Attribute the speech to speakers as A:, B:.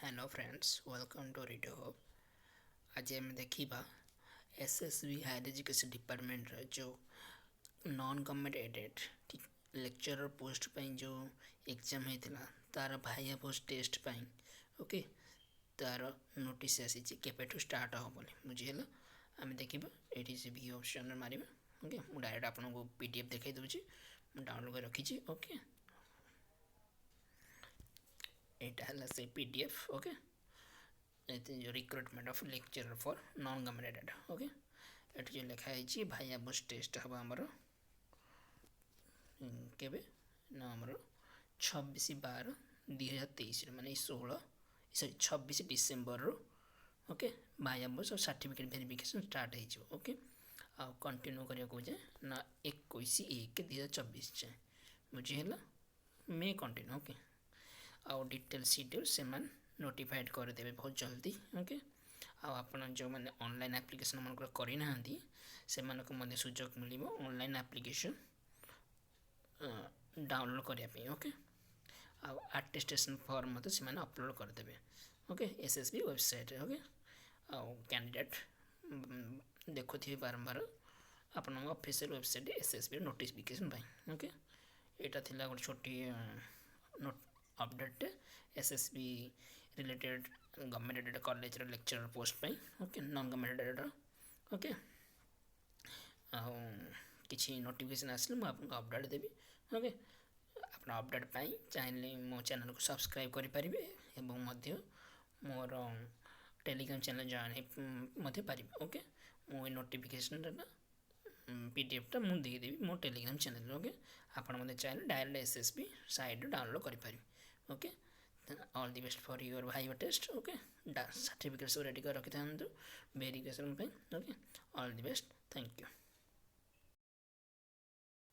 A: Hello friends, welcome to Radio Hope. आज आम देखा एसएसबी हायर एजुकेशन डिपार्टमेंट जो non government aided lecturer post जो एग्जाम होता तार भाइया पोस्ट टेस्ट ओके तार नोटिस आसी केपेठू स्टार्ट हो बोली बुझीगला। आम देखा ये से भी ऑप्शन मारिबा। ओके मुझे डायरेक्ट आपको पीडीएफ देखाई दूची, डाउनलोड कर रखी। ओके यहाँ से PDF. Okay recruitment of lecturer for non government aided. Okay ये जो लिखाई भाइया पोस्ट टेस्ट हम आमर केबे ना आमर 26/12/2023 माने 26 डिसेम्बर। ओके भाइया पोस्ट और सर्टिफिकेट वेरिफिकेशन स्टार्ट हो। ओके आ कंटिन्यू करने ना 21/1/2024 जाए बुझीगला मे कंटिन्यू। ओके आउ डिटेल सीटेल से नोटिफाइड करदेवे बहुत जल्दी। ओके आपण जो मैंने ऑनलाइन एप्लिकेशन मन करना से सुजोग मिल ऑनलाइन एप्लिकेशन डाउनलोड करने। ओके आटेस्टेशन फॉर्म मत से अपलोड करदेवे। Okay SSB website. ओके आउ कैंडिडेट देखुए बारंबार आपण official website SSB notification. Okay यहाँ थी गोटे छोटी update SSB related government aided college lecturer post. Okay non government aided. Okay किसी नोटिफिकेशन आसले मुझे अपडेट देवी। ओके आप अपडेट चाहिए मो चैनल को सब्सक्राइब करें मोर टेलीग्राम चैनल जॉइन पारे। ओके मो नोटिफिकेशन पीडीएफ मुझे देदेवी मो टेलीग्राम चैनल। ओके आप चाहिए डायरेक्ट एसएसबी साइड डाउनलोड करें। Okay all the best for your viva test. Okay certificate सब रेडी कर रखी था verification. Okay all the best, thank you.